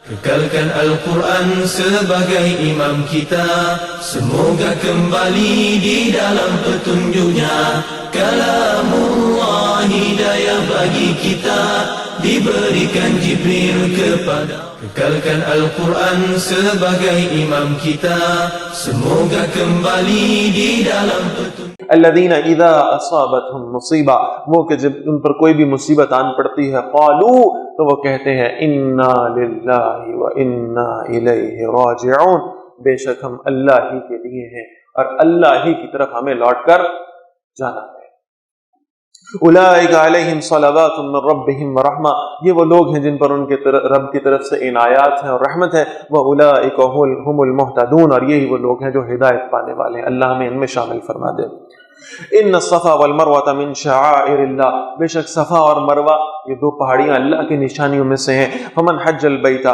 Kekalkan Al-Quran sebagai imam kita, semoga kembali di dalam petunjuknya. Kalamullah hidayah bagi kita, diberikan Jibril kepada. Kekalkan Al-Quran sebagai imam kita, semoga kembali di dalam petunjuk. الذین اذا اصابتهم مصیبہ، وہ کہ جب ان پر کوئی بھی مصیبت آن پڑتی ہے، قالو، تو وہ کہتے ہیں انا للہ وانا الیہ راجعون، بے شک ہم اللہ ہی کے لیے ہیں اور اللہ ہی کی طرف ہمیں لوٹ کر جانا ہے۔ اولئک علیہم صلوات من ربہم ورحمہ، یہ وہ لوگ ہیں جن پر ان کے رب کی طرف سے عنایات ہیں اور رحمت ہے۔ واولئک هم المہتدون، اور یہی وہ لوگ ہیں جو ہدایت پانے والے ہیں، اللہ ہمیں ان میں شامل فرما دے۔ ان الصفا والمروہ من شعائر اللہ، بے شک صفا اور مروہ یہ دو پہاڑیاں اللہ کی نشانیوں میں سے ہیں۔ فمن حج البیت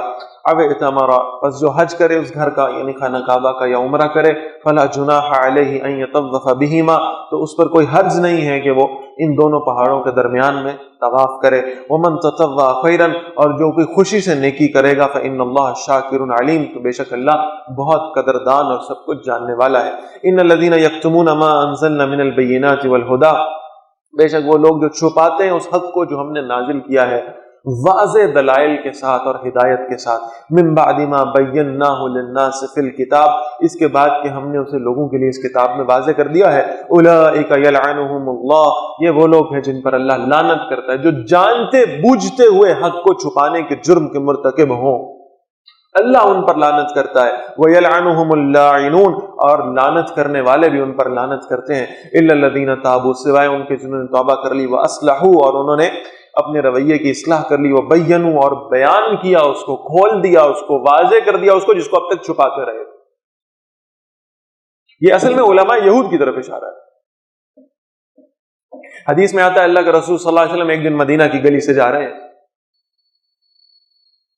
او اعتمر، پس جو حج کرے اس گھر کا یعنی خانہ کعبہ کا یا عمرہ کرے، فلا جناح علیہ ان یطوف بہما، تو اس پر کوئی حرج نہیں ہے کہ وہ ان دونوں پہاڑوں کے درمیان میں طواف کرے۔ ومن تطوع خیرا، اور جو کوئی خوشی سے نیکی کرے گا، فإن اللہ شاکر علیم، تو بے شک اللہ بہت قدردان اور سب کچھ جاننے والا ہے۔ ان الذین یکتمون ما انزلنا من البینات والہدی، بے شک وہ لوگ جو چھپاتے ہیں اس حق کو جو ہم نے نازل کیا ہے واضح دلائل کے ساتھ اور ہدایت کے ساتھ، من بعد ما بیناہ للناس فی الکتاب، اس کے بعد کہ ہم نے اسے لوگوں کے لیے اس کتاب میں واضح کر دیا ہے۔ اولئک یلعنہم اللہ، یہ وہ لوگ ہیں جن پر اللہ لعنت کرتا ہے، جو جانتے بوجھتے ہوئے حق کو چھپانے کے جرم کے مرتکب ہوں، اللہ ان پر لعنت کرتا ہے۔ وَيَلْعَنُهُمُ اللَّاعِنُونَ، اور لعنت کرنے والے بھی ان پر لعنت کرتے ہیں۔ إِلَّا الَّذِينَ تَابُوا، سوائے ان کے جنہوں نے توبہ کر لی، وَأَصْلَحُوا، اور انہوں نے اپنے رویے کی اصلاح کر لی، وَبَيَّنُوا، اور بیان کیا اس کو، کھول دیا اس کو، واضح کر دیا اس کو جس کو اب تک چھپاتے رہے۔ یہ اصل میں علماء یہود کی طرف اشارہ ہے۔ حدیث میں آتا ہے اللہ کے رسول صلی اللہ علیہ وسلم ایک دن مدینہ کی گلی سے جا رہے ہیں،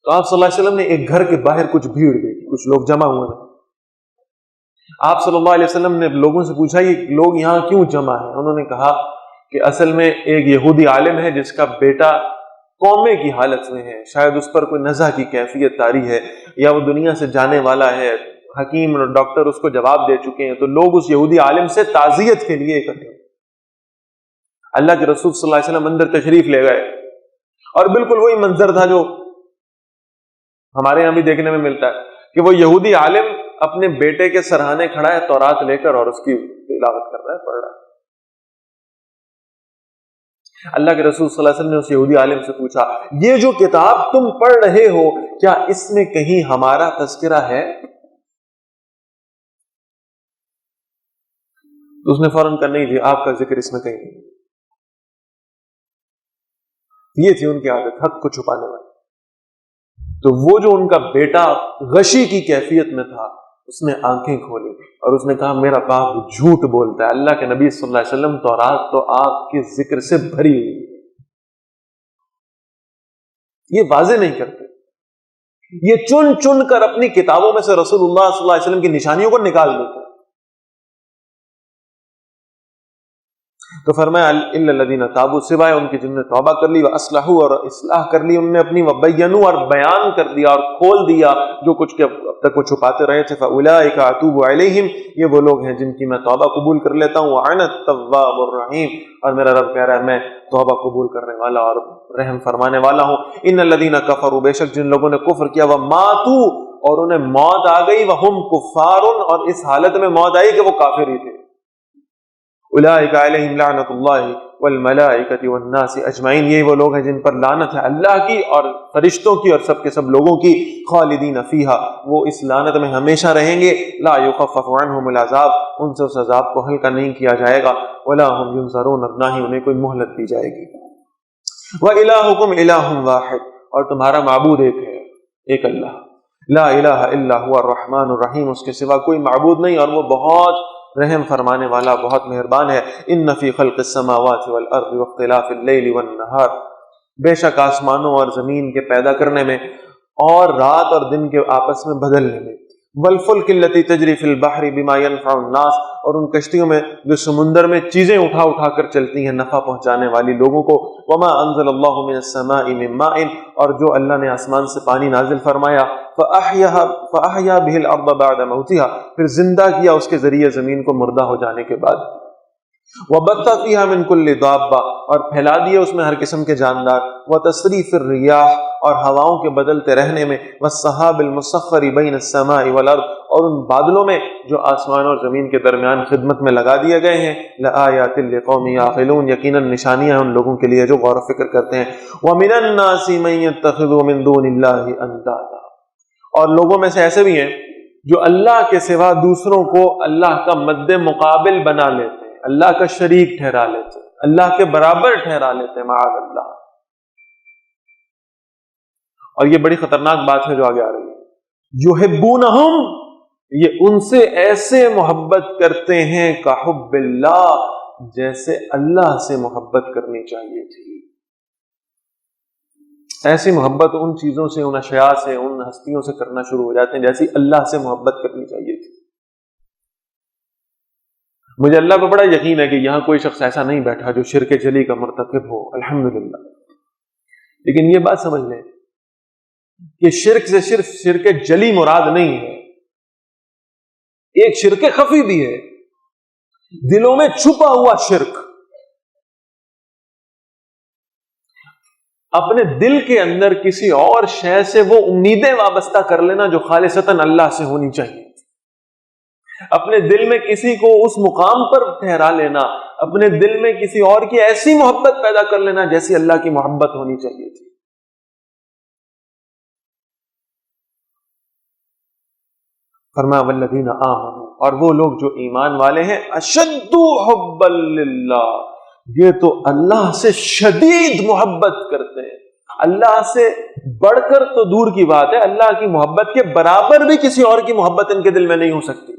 تو آپ صلی اللہ علیہ وسلم نے ایک گھر کے باہر کچھ بھیڑ دیکھی، کچھ لوگ جمع ہوئے ہیں۔ آپ صلی اللہ علیہ وسلم نے لوگوں سے پوچھا یہ لوگ یہاں کیوں جمع ہیں؟ انہوں نے کہا کہ اصل میں ایک یہودی عالم ہے جس کا بیٹا کومے کی حالت میں ہے، شاید اس پر کوئی نزع کی کیفیت طاری ہے، یا وہ دنیا سے جانے والا ہے، حکیم اور ڈاکٹر اس کو جواب دے چکے ہیں، تو لوگ اس یہودی عالم سے تعزیت کے لیے اکٹھے ہوئے۔ اللہ کے رسول صلی اللہ علیہ وسلم اندر تشریف لے گئے، اور بالکل وہی منظر تھا جو ہمارے یہاں بھی دیکھنے میں ملتا ہے کہ وہ یہودی عالم اپنے بیٹے کے سرہانے کھڑا ہے تورات لے کر اور اس کی تلاوت کر رہا ہے، پڑھ رہا ہے۔ اللہ کے رسول صلی اللہ علیہ وسلم نے اس یہودی عالم سے پوچھا یہ جو کتاب تم پڑھ رہے ہو کیا اس میں کہیں ہمارا تذکرہ ہے؟ تو اس نے فوراً کہا نہیں جی، آپ کا ذکر اس میں کہیں نہیں۔ یہ تھی ان کی عادت، حق کو چھپانے والی۔ تو وہ جو ان کا بیٹا غشی کی کیفیت میں تھا، اس نے آنکھیں کھولی اور اس نے کہا میرا باپ جھوٹ بولتا ہے، اللہ کے نبی صلی اللہ علیہ وسلم تورات تو آپ کے ذکر سے بھری ہوئی ہے۔ یہ واضح نہیں کرتے، یہ چن چن کر اپنی کتابوں میں سے رسول اللہ صلی اللہ علیہ وسلم کی نشانیوں کو نکال دیتے ہیں۔ تو فرمایا الا الذین تابوا، سوائے ان کے جنہوں نے توبہ کر لی، واصلحوا، اور اصلاح کر لی انہوں نے اپنی، وبینوا، اور بیان کر دیا اور کھول دیا جو کچھ اب تک وہ چھپاتے رہے تھے، فاولئک اتوب علیہم، یہ وہ لوگ ہیں جن کی میں توبہ قبول کر لیتا ہوں، وانا التواب الرحیم، اور میرا رب کہہ رہا ہے میں توبہ قبول کرنے والا اور رحم فرمانے والا ہوں۔ ان الذین کفروا، بے شک جن لوگوں نے کفر کیا، وماتوا، اور انہیں موت آ گئی، وہم کفار، اور اس حالت میں موت آئی کہ وہ کافر ہی تھے، اولئک علیہم لعنت اللہ والملائکۃ والناس اجمعین، یہ وہ لوگ ہیں جن پر لعنت ہے اللہ کی اور فرشتوں کی اور سب کے سب لوگوں کی، خالدین فیہا، وہ اس لعنت میں ہمیشہ رہیں گے، لا یخفف عنہم العذاب، ان سے اس عذاب کو ہلکا نہیں کیا جائے گا، ولا هم ینظرون، اور نہ ہی انہیں کوئی مہلت دی جائے گی۔ وَإِلَٰهُكُمْ إِلَٰهٌ وَاحِدٌ، اور تمہارا معبود ایک ہے، ایک اللہ، لا الہ الا هو الرحمن الرحیم، اس کے سوا کوئی معبود نہیں اور وہ بہت رحم فرمانے والا، بہت مہربان ہے۔ ان فی خلق السماوات والارض واختلاف اللیل والنہار، بے شک آسمانوں اور زمین کے پیدا کرنے میں اور رات اور دن کے آپس میں بدلنے میں، والفلک التی تجری فی البحر بما ينفع الناس، اور ان کشتیوں میں جو سمندر میں چیزیں اٹھا اٹھا کر چلتی ہیں نفع پہنچانے والی لوگوں کو، وما انزل اللہ من السماء من ماء، اور جو اللہ نے آسمان سے پانی نازل فرمایا، فاحیا به الارض بعد موتها، پھر زندہ کیا اس کے ذریعے زمین کو مردہ ہو جانے کے بعد، وبث فيها من كل دابة، اور پھیلا دیے اس میں ہر قسم کے جاندار، وتصریف الریاح، اور ہواؤں کے بدلتے رہنے میں، والسحاب المسخر بین السماء والارض، اور ان بادلوں میں جو آسمان اور زمین کے درمیان خدمت میں لگا دیے گئے ہیں، لآیات لقوم یعقلون، یقیناً نشانیاں ان لوگوں کے لیے جو غور و فکر کرتے ہیں، ومن الناس من يتخذ من دون اللہ اندادا، اور لوگوں میں سے ایسے بھی ہیں جو اللہ کے سوا دوسروں کو اللہ کا مد مقابل بنا لیتے ہیں، اللہ کا شریک ٹھہرا لیتے ہیں، اللہ کے برابر ٹھہرا لیتے ہیں، معاذ اللہ۔ اور یہ بڑی خطرناک بات ہے جو آگے آ رہی ہے، یحبونہم، یہ ان سے ایسے محبت کرتے ہیں کا حب اللہ، جیسے اللہ سے محبت کرنی چاہیے تھی۔ ایسی محبت ان چیزوں سے، ان اشیاء سے، ان ہستیوں سے کرنا شروع ہو جاتے ہیں جیسی اللہ سے محبت کرنی چاہیے تھی۔ مجھے اللہ پہ بڑا یقین ہے کہ یہاں کوئی شخص ایسا نہیں بیٹھا جو شرک جلی کا مرتکب ہو، الحمدللہ، لیکن یہ بات سمجھ لیں کہ شرک سے صرف شرک جلی مراد نہیں ہے، ایک شرک خفی بھی ہے، دلوں میں چھپا ہوا شرک، اپنے دل کے اندر کسی اور شے سے وہ امیدیں وابستہ کر لینا جو خالصتاً اللہ سے ہونی چاہیے، اپنے دل میں کسی کو اس مقام پر ٹھہرا لینا، اپنے دل میں کسی اور کی ایسی محبت پیدا کر لینا جیسی اللہ کی محبت ہونی چاہیے تھی۔ فرمایا والذین آمنوا، اور وہ لوگ جو ایمان والے ہیں، اشد حبا للہ، یہ تو اللہ سے شدید محبت کرتے ہیں، اللہ سے بڑھ کر تو دور کی بات ہے، اللہ کی محبت کے برابر بھی کسی اور کی محبت ان کے دل میں نہیں ہو سکتی،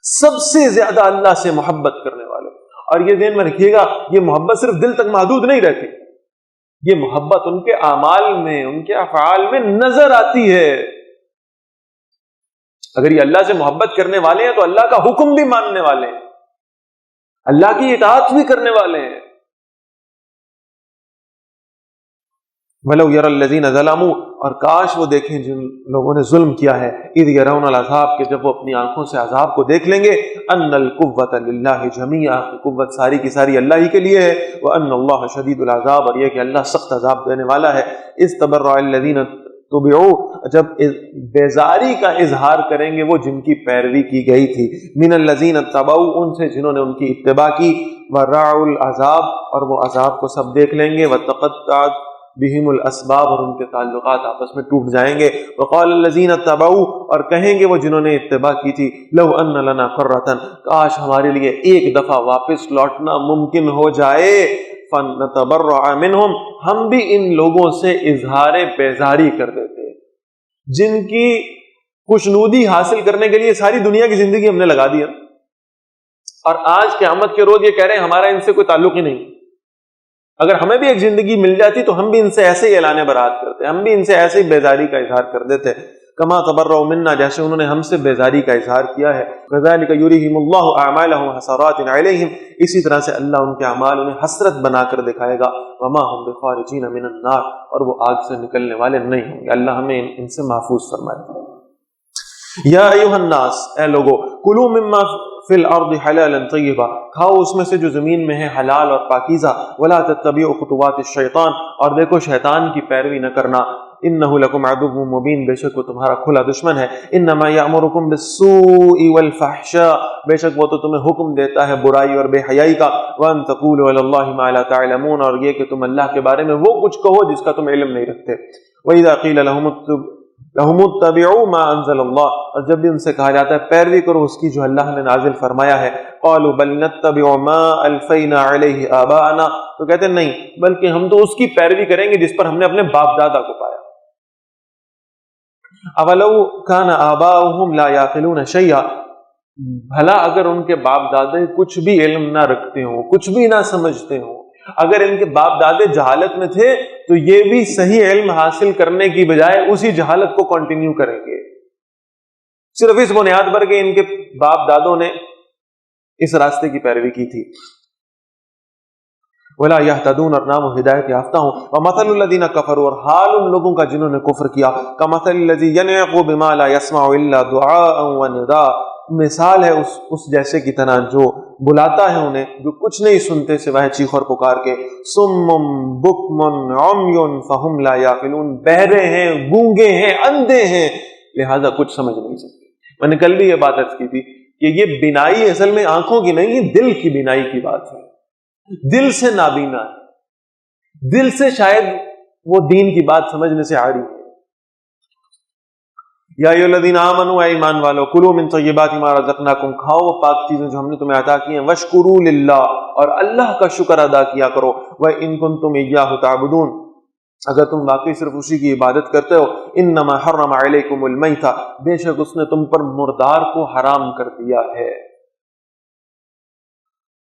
سب سے زیادہ اللہ سے محبت کرنے والے۔ اور یہ ذہن میں رکھیے گا، یہ محبت صرف دل تک محدود نہیں رہتی، یہ محبت ان کے اعمال میں، ان کے افعال میں نظر آتی ہے۔ اگر یہ اللہ سے محبت کرنے والے ہیں تو اللہ کا حکم بھی ماننے والے ہیں، اللہ کی اطاعت بھی کرنے والے ہیں۔ وَلَوْ يَرَى الَّذِينَ ظَلَمُوا، اور کاش وہ دیکھیں جن لوگوں نے ظلم کیا ہے، اِذْ يَرَوْنَ الْعَذَابَ، کہ جب وہ اپنی آنکھوں سے عذاب کو دیکھ لیں گے، أَنَّ الْقُوَّةَ لِلَّهِ جَمِيعًا، قوت ساری کی ساری اللہ ہی کے لیے ہے، وَأَنَّ اللَّهَ شَدِيدُ الْعَذَابِ، اور یہ کہ اللہ سخت عذاب دینے والا ہے۔ اِذْ تَبَرَّأَ الَّذِينَ تُبِعُوا، جب بیزاری کا اظہار کریں گے وہ جن کی پیروی کی گئی تھی، مِنَ الَّذِينَ اتَّبَعُوا، ان سے جنہوں نے ان کی اتباع کی، وَرَأَوُا الْعَذَابَ، اور وہ عذاب کو سب دیکھ لیں گے، وَتَقَطَّعَتْ بِهِمُ الْأَسْبَابُ، اور ان کے تعلقات آپس میں ٹوٹ جائیں گے، وَقَالَ الَّذِينَ اتَّبَعُوا، اور کہیں گے وہ جنہوں نے اتباع کی تھی، لَوْ أَنَّ لَنَا قَرَّةً، کاش ہمارے لیے ایک دفعہ واپس لوٹنا ممکن ہو جائے، فَنَتَبَرَّعَ مِنْهُمْ، ہم بھی ان لوگوں سے اظہار بیزاری کر دیتے، جن کی خوشنودی حاصل کرنے کے لیے ساری دنیا کی زندگی ہم نے لگا دیا، اور آج قیامت کے روز یہ کہہ رہے ہیں ہمارا ان سے کوئی تعلق ہی نہیں۔ اگر ہمیں بھی ایک زندگی مل جاتی تو ہم بھی ان سے ایسے ہی اعلان برات کرتے، ہم بھی ان سے ایسے ہی بیزاری کا اظہار کر دیتے، کما تبرؤوا منا، جیسے انہوں نے ہم سے بیزاری کا اظہار کیا ہے، كذلك يريهم الله اعمالهم حسرات عليهم، اسی طرح سے اللہ ان کے اعمال انہیں حسرت بنا کر دکھائے گا، وما هم بخارجين من النار، اور وہ آگ سے نکلنے والے نہیں ہوں گے، اللہ ہمیں ان سے محفوظ فرمائے۔ یا ایھا الناس، اے لوگو، کلوا مما فی الارض حلالا طیبا، کھاؤ اس میں سے جو زمین میں ہے حلال اور پاکیزہ، ولا تتبعوا خطوات الشیطان، اور دیکھو شیطان کی پیروی نہ کرنا، انہ لکم عدو مبین، بے شک وہ تمہارا کھلا دشمن ہے، انما یامرکم بالسوء والفحشاء، بے شک وہ تو تمہیں حکم دیتا ہے برائی اور بے حیائی کا، وان تقولوا علی اللہ ما لا تعلمون، اور یہ کہ تم اللہ کے بارے میں وہ کچھ کہو جس کا تم علم نہیں رکھتے، وَإِذَا قِيلَ لَهُمُ اتَّبِعُوا مَا أَنزَلَ اللَّهُ، اور جب بھی ان سے کہا جاتا ہے پیروی کرو اس کی جو اللہ نے نازل فرمایا ہے، قَالُوا بَلْ نَتَّبِعُ مَا أَلْفَيْنَا عَلَيْهِ آبَاءَنَا، تو کہتے ہیں نہیں، بلکہ ہم تو اس کی پیروی کریں گے جس پر ہم نے اپنے باپ دادا کو پایا۔ أَوَلَوْ كَانَ آبَاؤُهُمْ لَا يَعْقِلُونَ شَيْئًا، بھلا اگر ان کے باپ دادے کچھ بھی علم نہ رکھتے ہوں، کچھ بھی نہ سمجھتے ہوں، اگر ان کے باپ دادے جہالت میں تھے تو یہ بھی صحیح علم حاصل کرنے کی بجائے اسی جہالت کو کنٹینیو کریں گے۔ صرف اس بنیاد پر کہ ان کے باپ دادوں نے اس راستے کی پیروی کی تھی. ولا يهتدون، اور نہ وہ ہدایت یافتہ ہوں. ومثل الذين كفروا، اور حال ان لوگوں کا جنہوں نے کفر کیا، كمثل الذي ينعق بما لا يسمع الا دعاء ونداء، مثال ہے اس جیسے کی طرح جو بلاتا ہے انہیں جو کچھ نہیں سنتے سوائے چیخ اور پکار کے. صم بکم عمی فهم لا يعقلون، بہرے ہیں، گونگے ہیں، اندھے ہیں، لہذا کچھ سمجھ نہیں سکتے. میں نے کل بھی یہ بات عرض کی تھی کہ یہ بینائی اصل میں آنکھوں کی نہیں، یہ دل کی بینائی کی بات ہے. دل سے نابینا ہے، دل سے شاید وہ دین کی بات سمجھنے سے عاری ہے. یا ایھا الذین آمنوا، اے ایمان والو، کلوا من طیبات ما رزقناکم، کھاؤ وہ پاک چیزیں جو ہم نے تمہیں عطا کی ہیں. واشکروا للہ، اور اللہ کا شکر ادا کیا کرو. وان کنتم ایاہ تعبدون، اگر تم واقعی صرف اسی کی عبادت کرتے ہو. انما حرم علیکم المیتۃ، بے شک اس نے تم پر مردار کو حرام کر دیا ہے.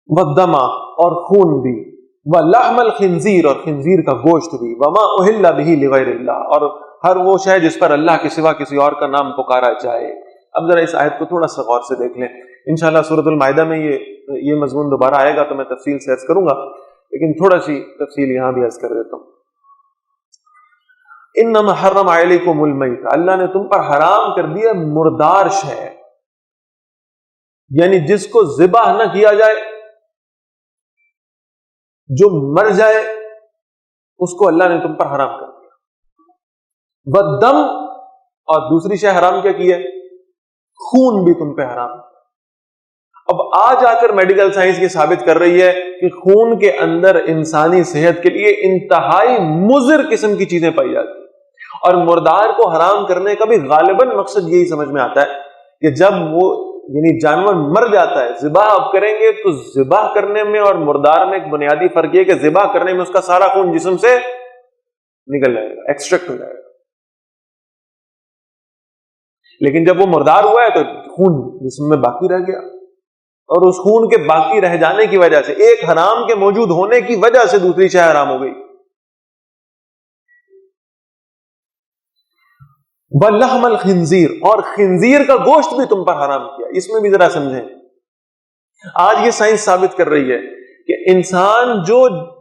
والدم، اور خون بھی. ولحم الخنزیر، اور خنزیر کا گوشت بھی. وما اہل به لغیر اللہ، اور ہر وہ شے جس پر اللہ کے سوا کسی اور کا نام پکارا جائے. اب ذرا اس آیت کو تھوڑا سا غور سے دیکھ لیں. انشاءاللہ سورۃ المائدہ میں یہ مضمون دوبارہ آئے گا تو میں تفصیل سے عرض کروں گا، لیکن تھوڑا سی تفصیل یہاں بھی عرض کر دیتا ہوں. انما حرم علیکم المیت، اللہ نے تم پر حرام کر دیا مردار شے، یعنی جس کو ذبح نہ کیا جائے، جو مر جائے، اس کو اللہ نے تم پر حرام کر دیا. والدم، اور دوسری شے حرام کیا کی ہے؟ خون بھی تم پہ حرام. اب آج آ کر میڈیکل سائنس یہ ثابت کر رہی ہے کہ خون کے اندر انسانی صحت کے لیے انتہائی مضر قسم کی چیزیں پائی جاتی ہیں، اور مردار کو حرام کرنے کا بھی غالباً مقصد یہی سمجھ میں آتا ہے کہ جب وہ یعنی جانور مر جاتا ہے، ذبح آپ کریں گے تو ذبح کرنے میں اور مردار میں ایک بنیادی فرق یہ کہ ذبح کرنے میں اس کا سارا خون جسم سے نکل جائے گا، ایکسٹریکٹ ہو جائے گا. لیکن جب وہ مردار ہوا ہے تو خون جسم میں باقی رہ گیا، اور اس خون کے باقی رہ جانے کی وجہ سے، ایک حرام کے موجود ہونے کی وجہ سے دوسری شے حرام ہو گئی. وَلَحْمَ الْخِنزِيرِ، اور خنزیر کا گوشت بھی تم پر حرام کیا. اس میں بھی ذرا سمجھیں. آج یہ سائنس ثابت کر رہی ہے کہ انسان جو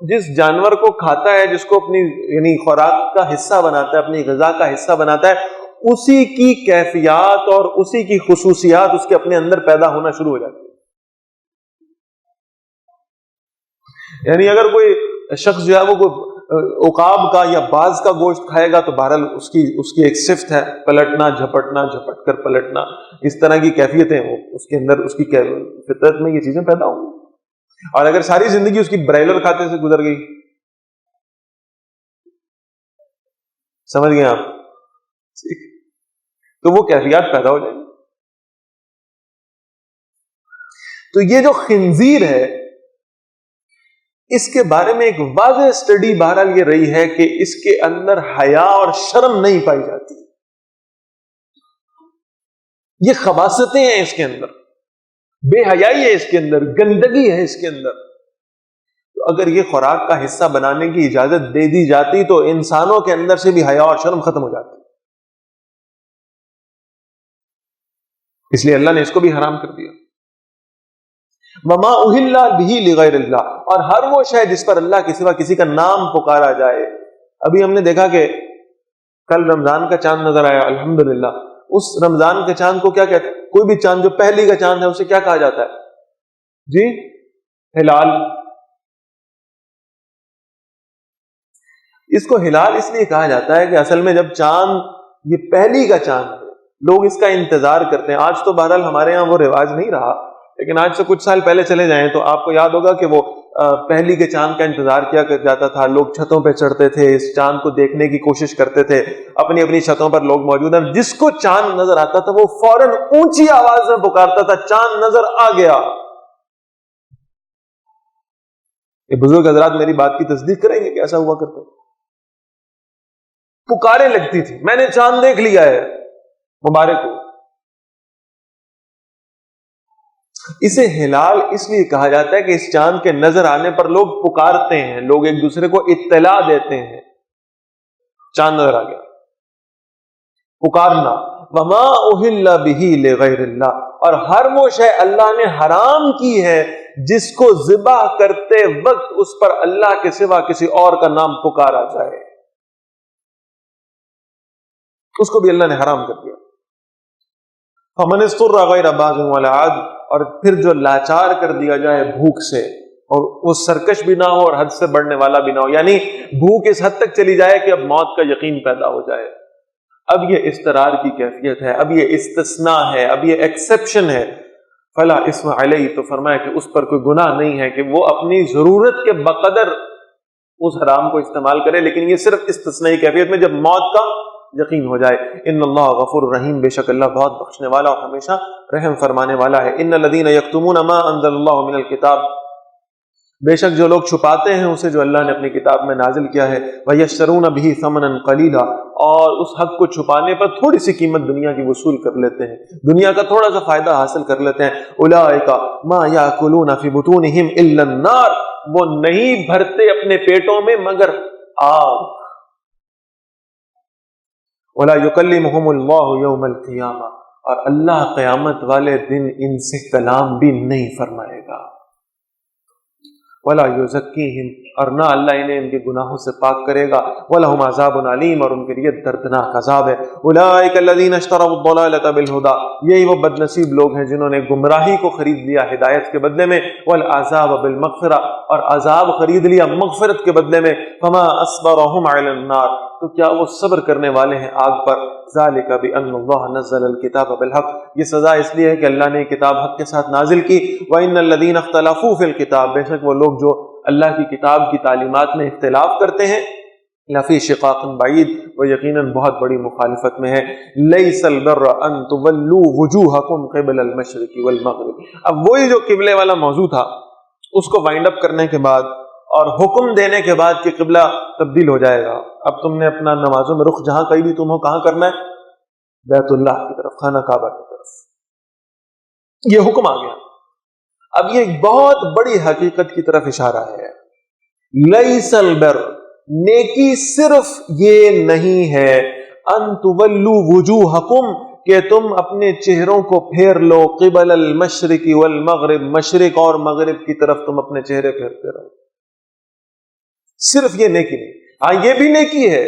جس جانور کو کھاتا ہے، جس کو اپنی یعنی خوراک کا حصہ بناتا ہے، اپنی غذا کا حصہ بناتا ہے، اسی کی کیفیات اور اسی کی خصوصیات اس کے اپنے اندر پیدا ہونا شروع ہو جاتی ہے. یعنی اگر کوئی شخص جو ہے وہ کوئی عقاب کا یا باز کا گوشت کھائے گا تو بہرحال اس کی ایک صفت ہے، پلٹنا، جھپٹنا، جھپٹ کر پلٹنا، اس طرح کی کیفیتیں وہ اس کے اندر، اس کی فطرت میں یہ چیزیں پیدا ہوں گی. اور اگر ساری زندگی اس کی برائلر کھاتے سے گزر گئی، سمجھ گئے آپ، تو وہ کیفیات پیدا ہو جائیں گی. تو یہ جو خنزیر ہے، اس کے بارے میں ایک واضح اسٹڈی بہرحال یہ رہی ہے کہ اس کے اندر حیا اور شرم نہیں پائی جاتی. یہ خباثتیں ہیں اس کے اندر، بے حیائی ہے اس کے اندر، گندگی ہے اس کے اندر. تو اگر یہ خوراک کا حصہ بنانے کی اجازت دے دی جاتی تو انسانوں کے اندر سے بھی حیا اور شرم ختم ہو جاتی. اس لیے اللہ نے اس کو بھی حرام کر دیا. وما اہل به لغیر اللہ، اور ہر وہ شے جس پر اللہ کے سوا کسی کا نام پکارا جائے. ابھی ہم نے دیکھا کہ کل رمضان کا چاند نظر آیا، الحمدللہ. اس رمضان کے چاند کو کیا کہتے ہیں؟ کوئی بھی چاند جو پہلی کا چاند ہے اسے کیا کہا جاتا ہے جی؟ ہلال. اس کو ہلال اس لیے کہا جاتا ہے کہ اصل میں جب چاند یہ پہلی کا چاند ہے، لوگ اس کا انتظار کرتے ہیں. آج تو بہرحال ہمارے ہاں وہ رواج نہیں رہا، لیکن آج سے کچھ سال پہلے چلے جائیں تو آپ کو یاد ہوگا کہ وہ پہلی کے چاند کا انتظار کیا جاتا تھا. لوگ چھتوں پہ چڑھتے تھے، اس چاند کو دیکھنے کی کوشش کرتے تھے. اپنی اپنی چھتوں پر لوگ موجود ہیں، جس کو چاند نظر آتا تھا وہ فوراً اونچی آواز میں پکارتا تھا، چاند نظر آ گیا. یہ بزرگ حضرات میری بات کی تصدیق کریں گے کہ ایسا ہوا کرتا. پکاریں لگتی تھی، میں نے چاند دیکھ لیا ہے، مبارک ہو. اسے ہلال اس لیے کہا جاتا ہے کہ اس چاند کے نظر آنے پر لوگ پکارتے ہیں، لوگ ایک دوسرے کو اطلاع دیتے ہیں چاند نظر آ گیا. پکارنا، وما اہل بہ لغیر اللہ، اور ہر وہ شے اللہ نے حرام کی ہے جس کو ذبح کرتے وقت اس پر اللہ کے سوا کسی اور کا نام پکارا جائے، اس کو بھی اللہ نے حرام کر دیا۔ فمن اضطر غیر باغ ولا عاد، اور پھر جو لاچار کر دیا جائے بھوک سے، اور وہ سرکش بھی نہ ہو اور حد سے بڑھنے والا بھی نہ ہو، یعنی بھوک اس حد تک چلی جائے کہ اب موت کا یقین پیدا ہو جائے۔ اب یہ اضطرار کی کیفیت ہے، اب یہ استثناء ہے، اب یہ ایکسیپشن ہے۔ فلا اسم علیہ، تو فرمایا کہ اس پر کوئی گناہ نہیں ہے کہ وہ اپنی ضرورت کے بقدر اس حرام کو استعمال کرے، لیکن یہ صرف استثنائی کیفیت میں جب موت کا یقین ہو جائے۔ ان اللہ غفور رحیم، بے شک اللہ بہت بخشنے والا اور ہمیشہ رحم فرمانے والا ہے۔ ان الذین یکتمون ما انزل اللہ من الکتاب، بے شک جو لوگ چھپاتے ہیں اسے جو اللہ نے اپنی کتاب میں نازل کیا ہے، وَيَشْتَرُونَ بِهِ ثَمَنًا قَلِيلًا، اور اس حق کو چھپانے پر تھوڑی سی قیمت دنیا کی وصول کر لیتے ہیں، دنیا کا تھوڑا سا فائدہ حاصل کر لیتے ہیں۔ أُولَٰئِكَ مَا يَأْكُلُونَ فِي بُطُونِهِمْ إِلَّا النَّارَ، وہ نہیں بھرتے اپنے پیٹوں میں مگر آگ۔ وَلَا يُكَلِّمُهُمُ اللَّهُ يَوْمَ الْقِيَامَةِ، اور اللہ قیامت والے دن ان سے کلام بھی نہیں فرمائے گا۔ وَلَا يُزَكِّيهِمْ، اور نہ اللہ انہیں ان کے گناہوں سے پاک کرے گا۔ وَلَهُمْ عَذَابٌ عَلِيمٌ، اور ان کے لیے دردناک عذاب ہے۔ أُولَٰئِكَ الَّذِينَ اشْتَرَوُا الضَّلَالَةَ بِالْهُدَىٰ، یہی وہ بد نصیب لوگ ہیں جنہوں نے گمراہی کو خرید لیا ہدایت کے بدلے میں، وَالْعَذَابَ بِالْمَغْفِرَةِ، اور عذاب خرید لیا مغفرت کے بدلے میں۔ فَمَا أَصْبَرَهُمْ عَلَى النَّارِ، تو کیا وہ صبر کرنے والے ہیں آگ پر۔ ذَلِكَ بِأَنَّ اللَّهَ نَزَّلَ الْكِتَابَ بِالْحَقِّ، یہ سزا اس لیے ہے کہ اللہ نے کتاب حق کے ساتھ نازل کی۔ وَإِنَّ الَّذِينَ اخْتَلَفُوا فِي الْكِتَابِ، بے شک وہ لوگ جو اللہ کی کتاب کی تعلیمات میں اختلاف کرتے ہیں، لفی شقاق بعید، وہ یقیناً بہت بڑی مخالفت میں ہے۔ لیس البر ان تولوا وجوہکم قبل المشرق والمغرب، اب وہی جو قبلے والا موضوع تھا اس کو وائنڈ اپ کرنے کے بعد اور حکم دینے کے بعد کہ قبلہ تبدیل ہو جائے گا، اب تم نے اپنا نمازوں میں رخ جہاں کہیں بھی تم ہو کہاں کرنا ہے؟ بیت اللہ کی طرف، خانہ کعبہ کی طرف، یہ حکم آ گیا۔ اب یہ ایک بہت بڑی حقیقت کی طرف اشارہ ہے۔ لیس البر، نیکی صرف یہ نہیں ہے، ان تولوا وجوہکم، کہ تم اپنے چہروں کو پھیر لو، قبل المشرق والمغرب، مشرق اور مغرب کی طرف تم اپنے چہرے پھیرتے رہو، صرف یہ نیکی نہیں۔ ہاں یہ بھی نیکی ہے،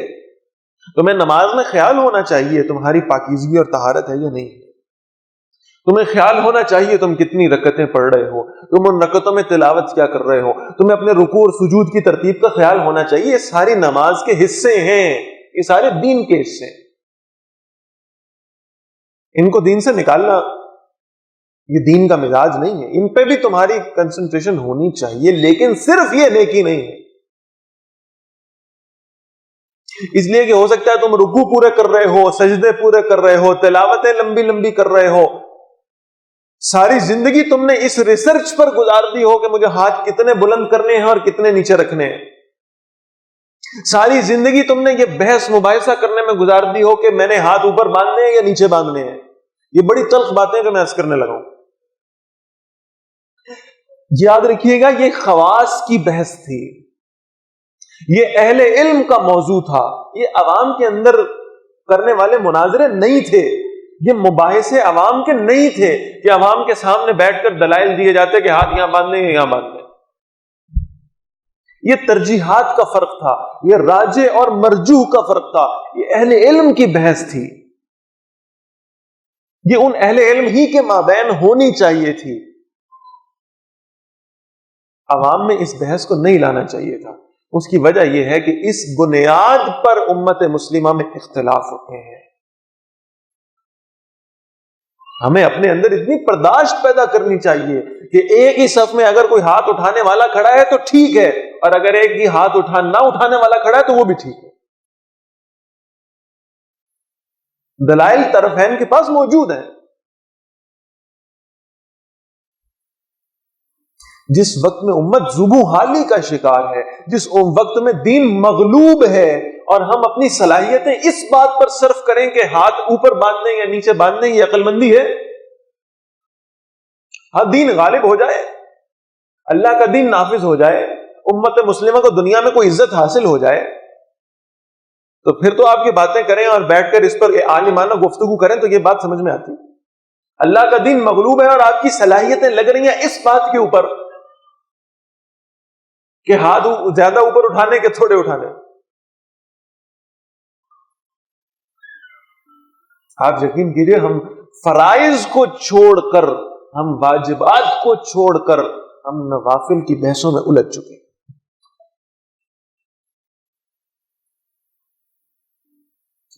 تمہیں نماز میں خیال ہونا چاہیے تمہاری پاکیزگی اور طہارت ہے یا نہیں، تمہیں خیال ہونا چاہیے تم کتنی رکعتیں پڑھ رہے ہو، تم ان رکعتوں میں تلاوت کیا کر رہے ہو، تمہیں اپنے رکوع اور سجود کی ترتیب کا خیال ہونا چاہیے۔ یہ ساری نماز کے حصے ہیں، یہ سارے دین کے حصے ہیں، ان کو دین سے نکالنا یہ دین کا مزاج نہیں ہے، ان پہ بھی تمہاری کنسنٹریشن ہونی چاہیے، لیکن صرف یہ نیکی نہیں ہے۔ اس لیے کہ ہو سکتا ہے تم رکوع پورے کر رہے ہو، سجدے پورے کر رہے ہو، تلاوتیں لمبی لمبی کر رہے ہو، ساری زندگی تم نے اس ریسرچ پر گزار دی ہو کہ مجھے ہاتھ کتنے بلند کرنے ہیں اور کتنے نیچے رکھنے ہیں، ساری زندگی تم نے یہ بحث مباحثہ کرنے میں گزار دی ہو کہ میں نے ہاتھ اوپر باندھنے ہیں یا نیچے باندھنے ہیں۔ یہ بڑی تلخ باتیں کہ میں عرض کرنے لگا ہوں، یاد رکھیے گا یہ خواص کی بحث تھی، یہ اہل علم کا موضوع تھا، یہ عوام کے اندر کرنے والے مناظرے نہیں تھے، یہ مباحثے عوام کے نہیں تھے کہ عوام کے سامنے بیٹھ کر دلائل دیے جاتے کہ ہاتھ یہاں باندھنے ہیں یہاں باندھنے۔ یہ ترجیحات کا فرق تھا، یہ راجح اور مرجوح کا فرق تھا، یہ اہل علم کی بحث تھی، یہ ان اہل علم ہی کے مابین ہونی چاہیے تھی، عوام میں اس بحث کو نہیں لانا چاہیے تھا۔ اس کی وجہ یہ ہے کہ اس بنیاد پر امت مسلمہ میں اختلاف ہوتے ہیں۔ ہمیں اپنے اندر اتنی برداشت پیدا کرنی چاہیے کہ ایک ہی صف میں اگر کوئی ہاتھ اٹھانے والا کھڑا ہے تو ٹھیک ہے، اور اگر ایک ہی ہاتھ نہ اٹھانے والا کھڑا ہے تو وہ بھی ٹھیک ہے۔ دلائل طرفین کے پاس موجود ہیں۔ جس وقت میں امت ذبح حالی کا شکار ہے، جس وقت میں دین مغلوب ہے، اور ہم اپنی صلاحیتیں اس بات پر صرف کریں کہ ہاتھ اوپر باندھنے یا نیچے باندھنے، یہ عقل مندی ہے؟ ہاں دین غالب ہو جائے، اللہ کا دین نافذ ہو جائے، امت مسلمہ کو دنیا میں کوئی عزت حاصل ہو جائے، تو پھر تو آپ یہ باتیں کریں اور بیٹھ کر اس پر عالمانہ گفتگو کریں تو یہ بات سمجھ میں آتی. اللہ کا دین مغلوب ہے اور آپ کی صلاحیتیں لگ رہی ہیں اس بات کے اوپر کہ ہاتھ زیادہ اوپر اٹھانے کے تھوڑے اٹھانے. آپ یقین کیجیے ہم فرائض کو چھوڑ کر، ہم واجبات کو چھوڑ کر ہم نوافل کی بحثوں میں الجھ چکے.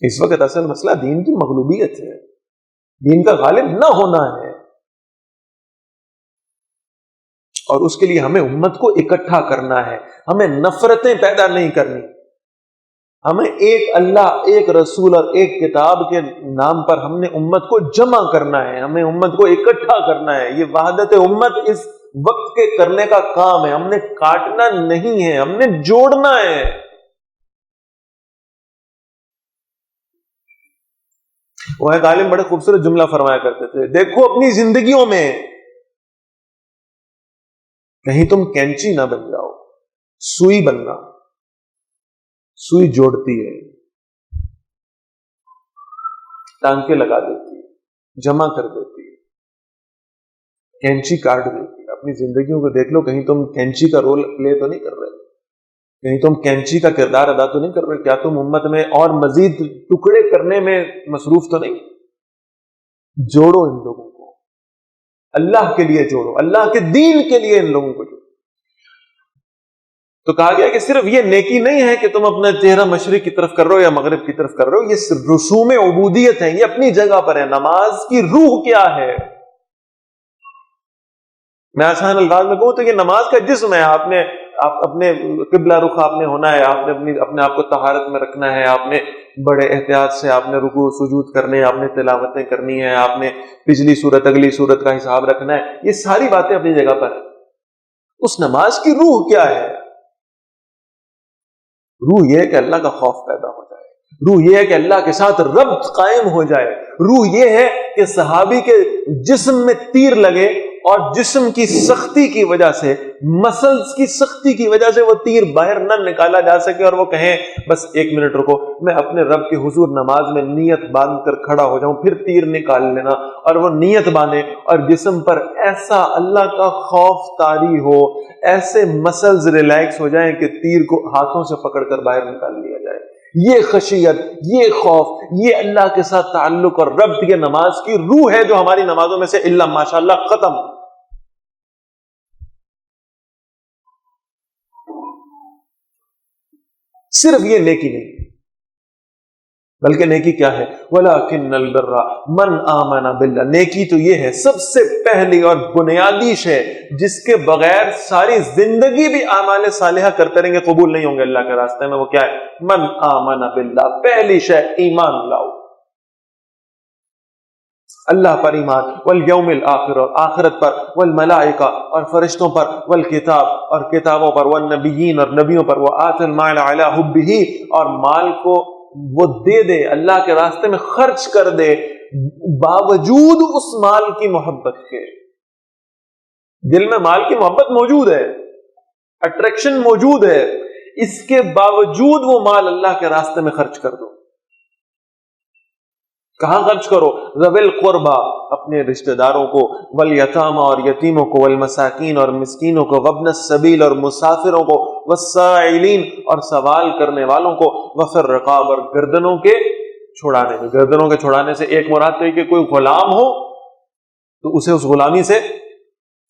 اس وقت اصل مسئلہ دین کی مغلوبیت ہے، دین کا غالب نہ ہونا ہے، اور اس کے لیے ہمیں امت کو اکٹھا کرنا ہے. ہمیں نفرتیں پیدا نہیں کرنی. ہمیں ایک اللہ، ایک رسول اور ایک کتاب کے نام پر ہم نے امت کو جمع کرنا ہے، ہمیں امت کو اکٹھا کرنا ہے. یہ وحدت امت اس وقت کے کرنے کا کام ہے. ہم نے کاٹنا نہیں ہے، ہم نے جوڑنا ہے. وہ ایک عالم بڑے خوبصورت جملہ فرمایا کرتے تھے، دیکھو اپنی زندگیوں میں کہیں تم کینچی نہ بن جاؤ، سوئی بننا. سوئی جوڑتی ہے، ٹانکے لگا دیتی ہے، جمع کر دیتی ہے، کینچی کاٹ دیتی ہے. اپنی زندگیوں کو دیکھ لو، کہیں تم کینچی کا رول پلے تو نہیں کر رہے، کہیں تم کینچی کا کردار ادا تو نہیں کر رہے. کیا تم امت میں اور مزید ٹکڑے کرنے میں مصروف تو نہیں؟ جوڑو ان لوگوں کو، اللہ کے لیے جوڑو، اللہ کے دین کے لیے ان لوگوں کو جوڑو. تو کہا گیا کہ صرف یہ نیکی نہیں ہے کہ تم اپنا چہرہ مشرق کی طرف کر رہے ہو یا مغرب کی طرف کر رہے ہو، یہ رسوم عبودیت ہیں، یہ اپنی جگہ پر ہے. نماز کی روح کیا ہے؟ میں آسان الفاظ میں کہوں تو یہ نماز کا جسم ہے. آپ نے اپنے قبلہ رخ آپ نے ہونا ہے، آپ نے اپنے آپ کو طہارت میں رکھنا ہے، آپ نے بڑے احتیاط سے آپ نے رکوع سجود کرنے ہیں، آپ نے تلاوتیں کرنی ہیں، آپ نے پچھلی صورت اگلی صورت کا حساب رکھنا ہے. یہ ساری باتیں اپنی جگہ پر. اس نماز کی روح کیا ہے؟ روح یہ ہے کہ اللہ کا خوف پیدا ہو جائے، روح یہ ہے کہ اللہ کے ساتھ ربط قائم ہو جائے، روح یہ ہے کہ صحابی کے جسم میں تیر لگے اور جسم کی سختی کی وجہ سے، مسلز کی سختی کی وجہ سے وہ تیر باہر نہ نکالا جا سکے اور وہ کہیں بس 1 منٹ رکو، میں اپنے رب کے حضور نماز میں نیت باندھ کر کھڑا ہو جاؤں، پھر تیر نکال لینا. اور وہ نیت باندھے اور جسم پر ایسا اللہ کا خوف طاری ہو، ایسے مسلز ریلیکس ہو جائیں کہ تیر کو ہاتھوں سے پکڑ کر باہر نکال لیا جائے. یہ خشیت، یہ خوف، یہ اللہ کے ساتھ تعلق اور ربط، یہ نماز کی روح ہے جو ہماری نمازوں میں سے الا ماشاءاللہ ختم. صرف یہ نیکی نہیں بلکہ نیکی کیا ہے؟ وَلَكِنَّ الْبِرَّ مَنْ آمَنَ بِاللَّهِ. نیکی تو یہ ہے سب سے پہلی اور بنیادی شے جس کے بغیر ساری زندگی بھی اعمال صالحہ کرتے رہیں گے قبول نہیں ہوں گے اللہ کے راستے میں. وہ کیا ہے؟ من آمن باللہ. پہلی شے ایمان لاؤ، اللہ پر ایمان، والیوم الآخر اور آخرت پر، والملائکہ اور فرشتوں پر، والکتاب اور کتابوں پر، والنبیین اور نبیوں پر، وآت المال علی حبہ اور مال کو وہ دے دے، اللہ کے راستے میں خرچ کر دے باوجود اس مال کی محبت کے. دل میں مال کی محبت موجود ہے، اٹریکشن موجود ہے، اس کے باوجود وہ مال اللہ کے راستے میں خرچ کر دو. کہاں خرچ کرو؟ ذوی القربا، اپنے رشتہ داروں کو، والیتامى اور یتیموں کو، والمساکین اور مسکینوں کو، وابن السبیل اور مسافروں کو، والسائلین اور سوال کرنے والوں کو، وفی الرقاب اور گردنوں کے چھڑانے میں. گردنوں کے چھڑانے سے ایک مراد ہے کہ کوئی غلام ہو تو اسے اس غلامی سے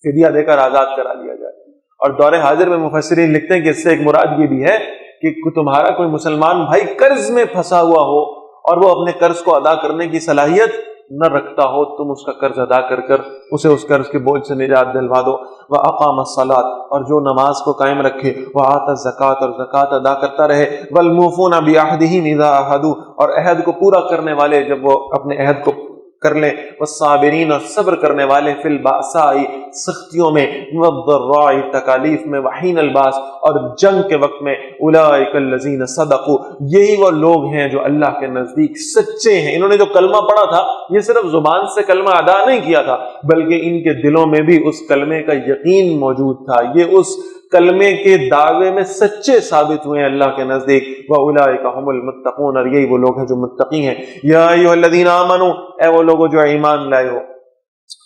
فدیہ دے کر آزاد کرا دیا جائے. اور دور حاضر میں مفسرین لکھتے ہیں کہ اس سے ایک مراد یہ بھی ہے کہ تمہارا کوئی مسلمان بھائی قرض میں پھنسا ہوا ہو اور وہ اپنے قرض کو ادا کرنے کی صلاحیت نہ رکھتا ہو، تم اس کا قرض ادا کر کر اسے اس قرض کے بوجھ سے نجات دلوا دو. وَأَقَامَ الصَّلَاةَ اور جو نماز کو قائم رکھے، وَآتَ الزَّکَاةَ اور زکوٰۃ ادا کرتا رہے، وَالْمُوفُونَ بِعَهْدِهِمْ إِذَا عَاهَدُوا اور عہد کو پورا کرنے والے جب وہ اپنے عہد کو کر لیں، والصابرین اور صبر کرنے والے، فی البأساء سختیوں میں، والضراء تکالیف میں، وحین الباس اور جنگ کے وقت میں، اولئک الذین صدقوا یہی وہ لوگ ہیں جو اللہ کے نزدیک سچے ہیں. انہوں نے جو کلمہ پڑھا تھا یہ صرف زبان سے کلمہ ادا نہیں کیا تھا بلکہ ان کے دلوں میں بھی اس کلمے کا یقین موجود تھا، یہ اس کلمے کے دعوے میں سچے ثابت ہوئے ہیں اللہ کے نزدیک۔ وَأُولَئِكَ هُمُ الْمُتَّقُونَ، اور یہی وہ لوگ ہیں جو متقی ہیں۔ یا ایھا الذین آمنوا، اے وہ لوگوں جو ایمان لائے ہو،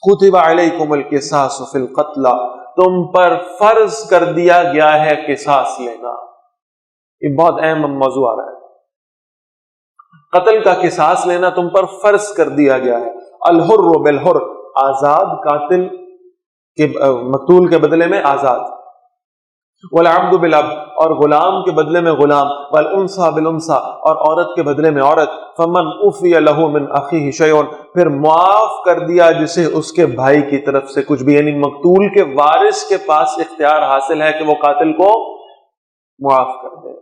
کتب علیکم القصاص فی القتل، تم پر فرض کر دیا گیا ہے قصاص لینا۔ یہ بہت اہم موضوع آ رہا ہے، قتل کا قصاص لینا تم پر فرض کر دیا گیا ہے۔ الحر بالحر، آزاد قاتل کے مقتول کے بدلے میں آزاد، والعبد بالعبد، اور غلام کے بدلے میں غلام، والانثى بالانثى، اور عورت کے بدلے میں عورت۔ فمن عفی له من اخیہ شیء، پھر معاف کر دیا جسے اس کے بھائی کی طرف سے کچھ بھی، یعنی مقتول کے وارث کے پاس اختیار حاصل ہے کہ وہ قاتل کو معاف کر دے۔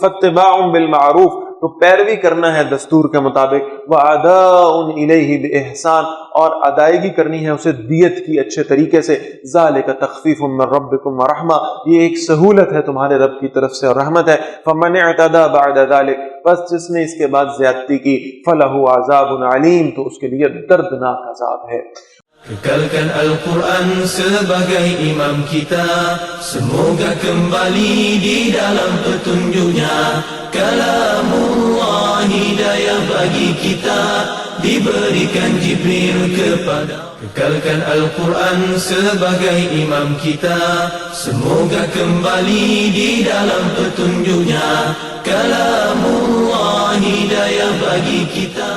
فاتباع بالمعروف، تو پیروی کرنا ہے دستور کے مطابق، واداء الیہ باحسان، اور ادائیگی کرنی ہے اسے دیت کی اچھے طریقے سے۔ ذالک تخفیف من ربکم ورحمہ، یہ ایک سہولت ہے تمہارے رب کی طرف سے اور رحمت ہے۔ فمن اعتدى بعد ذلک، بس جس نے اس کے بعد زیادتی کی، فلہ عذاب علیم، تو اس کے لیے دردناک عذاب ہے۔ Kekalkan Al-Quran sebagai imam kita, semoga kembali di dalam petunjuknya. Kalamullah hidayah bagi kita, diberikan Jibril kepada. Kekalkan Al-Quran sebagai imam kita, semoga kembali di dalam petunjuknya. Kalamullah hidayah bagi kita.